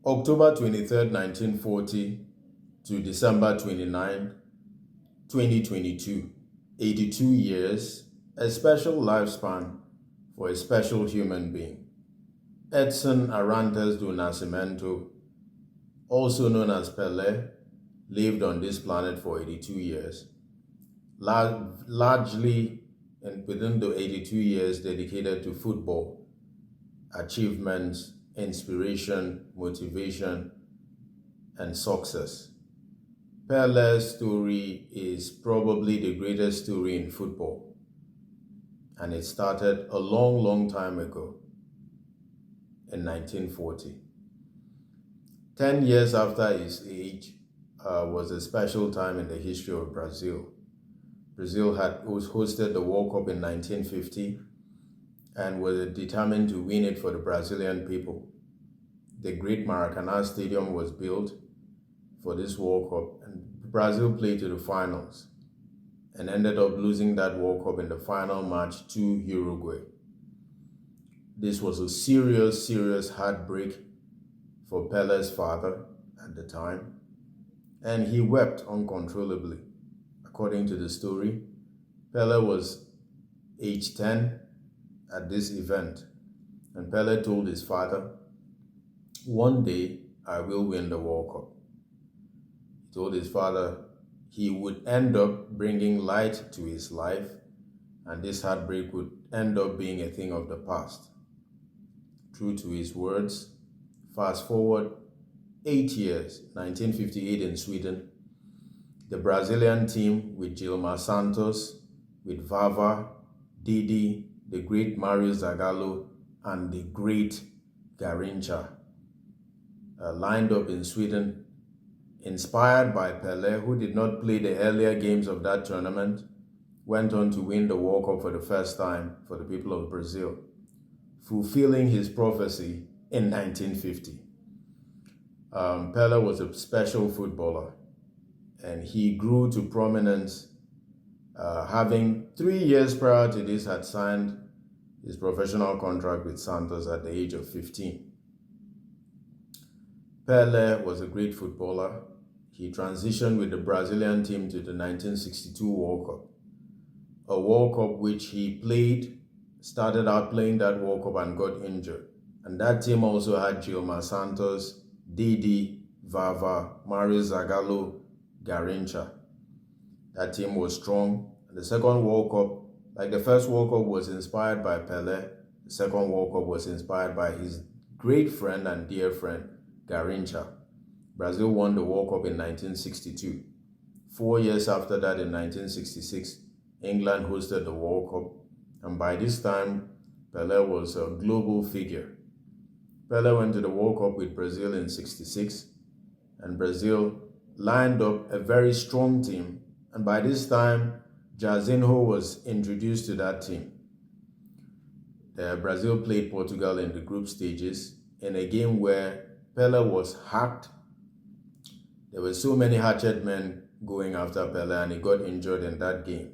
October 23rd, 1940 to December 29, 2022. 82 years, a special lifespan for a special human being. Edson Arantes do Nascimento, also known as Pele, lived on this planet for 82 years, largely and within the 82 years dedicated to football, achievements, inspiration, motivation, and success. Pele's story is probably the greatest story in football, and it started a long, long time ago in 1940. 10 years after his age was a special time in the history of Brazil. Brazil had hosted the World Cup in 1950 and was determined to win it for the Brazilian people. The great Maracanã Stadium was built for this World Cup, and Brazil played to the finals and ended up losing that World Cup in the final match to Uruguay. This was a serious, serious heartbreak for Pele's father at the time, and he wept uncontrollably. According to the story, Pele was age 10 at this event, and Pele told his father, "One day I will win the World Cup." He told his father he would end up bringing light to his life, and this heartbreak would end up being a thing of the past. True to his words, fast forward 8 years, 1958 in Sweden, the Brazilian team with Gilmar Santos, with Vava, Didi, the great Mario Zagallo, and the great Garrincha lined up in Sweden, inspired by Pele, who did not play the earlier games of that tournament, went on to win the World Cup for the first time for the people of Brazil, fulfilling his prophecy in 1950. Pele was a special footballer, and he grew to prominence, having 3 years prior to this had signed his professional contract with Santos at the age of 15. Pele was a great footballer. He transitioned with the Brazilian team to the 1962 World Cup, a World Cup which he started out playing that World Cup and got injured. And that team also had Gilmar Santos, Didi, Vava, Mario Zagallo, Garrincha. That team was strong. And the second World Cup, like the first World Cup was inspired by Pele, the second World Cup was inspired by his great friend and dear friend, Garrincha. Brazil won the World Cup in 1962. 4 years after that, in 1966, England hosted the World Cup. And by this time, Pele was a global figure. Pele went to the World Cup with Brazil in 66, and Brazil lined up a very strong team. And by this time, Jairzinho was introduced to that team. Brazil played Portugal in the group stages in a game where Pele was hacked. There were so many hatchet men going after Pele, and he got injured in that game.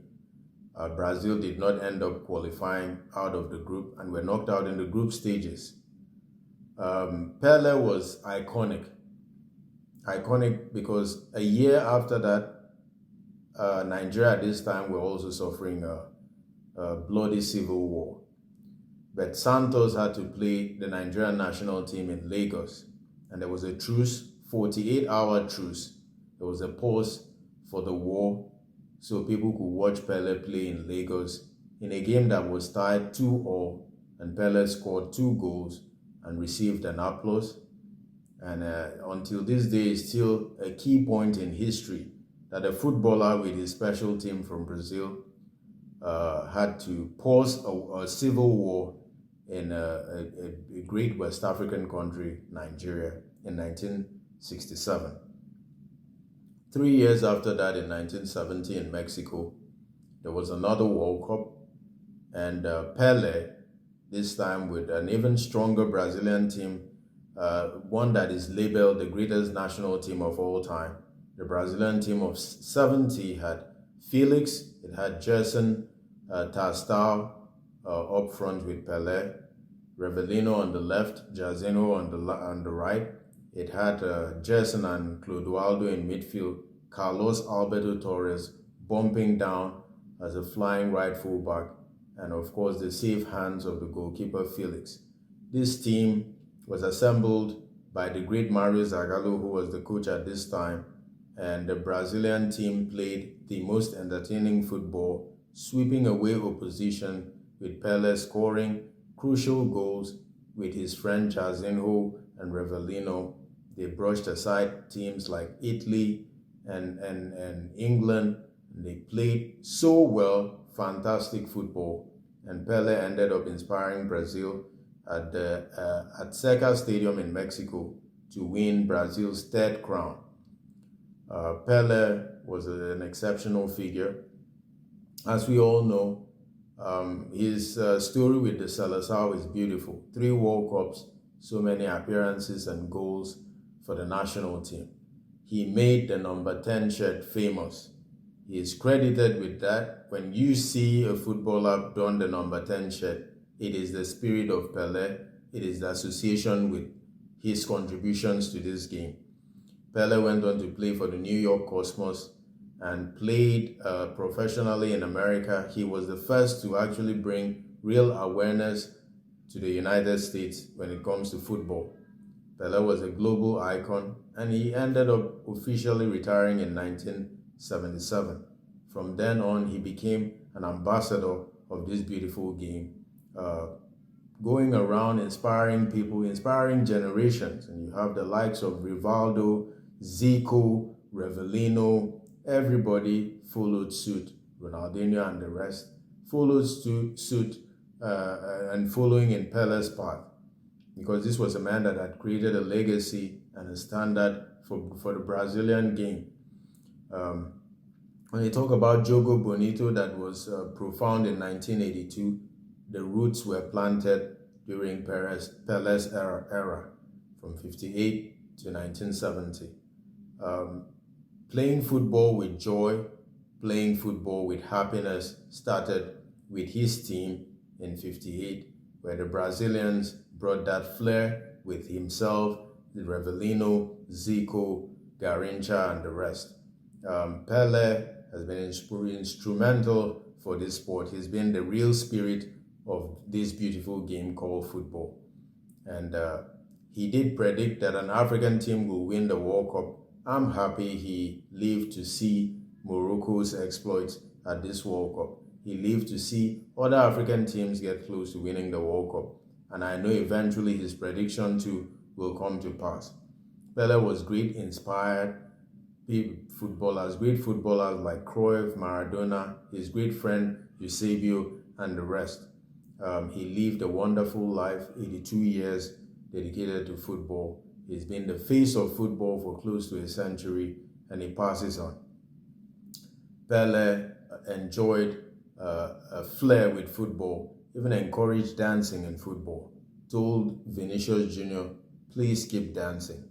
Brazil did not end up qualifying out of the group and were knocked out in the group stages. Pele was iconic because a year after that, Nigeria at this time were also suffering a bloody civil war. But Santos had to play the Nigerian national team in Lagos, and there was a truce, 48-hour truce. There was a pause for the war so people could watch Pele play in Lagos in a game that was tied 2-2, and Pele scored 2 goals and received an applause. And until this day, is still a key point in history that a footballer with his special team from Brazil had to pause a civil war in a great West African country, Nigeria, in 1967. 3 years after that, in 1970 in Mexico, there was another World Cup, and Pele, this time with an even stronger Brazilian team, one that is labeled the greatest national team of all time. The Brazilian team of 70 had Felix, it had Gerson, Tastao up front with Pele, Revelino on the left, Jairzinho on the right. It had Gerson and Clodoaldo in midfield, Carlos Alberto Torres bumping down as a flying right fullback, and of course the safe hands of the goalkeeper Felix. This team was assembled by the great Mario Zagallo, who was the coach at this time, and the Brazilian team played the most entertaining football, sweeping away opposition with Pele scoring crucial goals with his friend Jairzinho and Revellino. They brushed aside teams like Italy and England. They played so well, fantastic football, and Pele ended up inspiring Brazil at Seca Stadium in Mexico to win Brazil's third crown. Pele was an exceptional figure. As we all know, his story with the Seleção is beautiful. 3 World Cups, so many appearances and goals for the national team. He made the number 10 shirt famous. He is credited with that. When you see a footballer don the number 10 shirt, it is the spirit of Pele. It is the association with his contributions to this game. Pele went on to play for the New York Cosmos and played professionally in America. He was the first to actually bring real awareness to the United States when it comes to football. Pele was a global icon, and he ended up officially retiring in 1977. From then on, he became an ambassador of this beautiful game, going around inspiring people, inspiring generations. And you have the likes of Rivaldo, Zico, Revellino. Everybody followed suit. Ronaldinho and the rest followed suit and following in Pele's path, because this was a man that had created a legacy and a standard for the Brazilian game. When you talk about Jogo Bonito, that was profound in 1982, the roots were planted during Pele's era from 58 to 1970. Playing football with joy, playing football with happiness started with his team in 58, where the Brazilians brought that flair with himself, Revellino, Zico, Garrincha, and the rest. Pele has been instrumental for this sport. He's been the real spirit of this beautiful game called football. And he did predict that an African team will win the World Cup. I'm happy he lived to see Morocco's exploits at this World Cup. He lived to see other African teams get close to winning the World Cup. And I know eventually his prediction too will come to pass. Pele was great, inspired great footballers like Cruyff, Maradona, his great friend Eusebio, and the rest. He lived a wonderful life, 82 years dedicated to football. He's been the face of football for close to a century, and he passes on. Pele enjoyed a flair with football, even encouraged dancing in football, told Vinicius Jr., please keep dancing.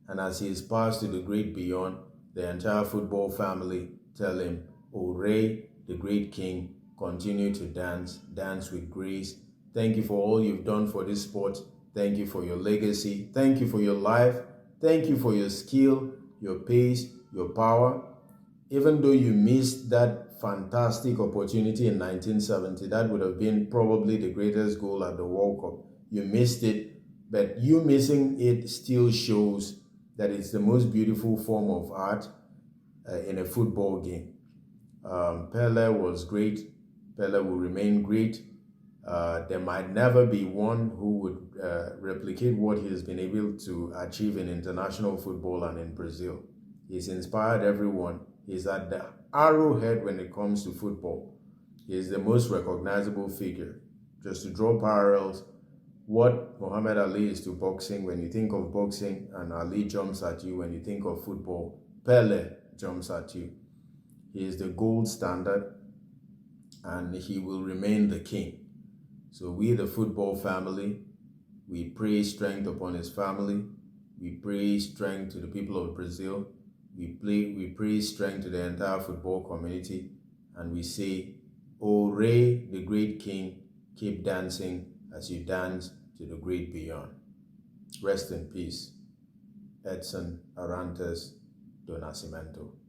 And as he is passed to the great beyond, the entire football family tell him, O Rey, the great king, continue to dance with grace. Thank you for all you've done for this sport. Thank you for your legacy. Thank you for your life. Thank you for your skill, your pace, your power. Even though you missed that fantastic opportunity in 1970, that would have been probably the greatest goal at the World Cup. You missed it, but you missing it still shows that it's the most beautiful form of art in a football game. Pele was great. Pele will remain great. There might never be one who would replicate what he has been able to achieve in international football and in Brazil. He's inspired everyone. He's at the arrowhead when it comes to football. He's the most recognizable figure. Just to draw parallels, what Muhammad Ali is to boxing, when you think of boxing and Ali jumps at you, when you think of football, Pele jumps at you. He is the gold standard, and he will remain the king. So we, the football family, we pray strength upon his family. We pray strength to the people of Brazil. We pray strength to the entire football community. And we say, O Rey, the great king, keep dancing as you dance to the great beyond. Rest in peace. Edson Arantes do Nascimento.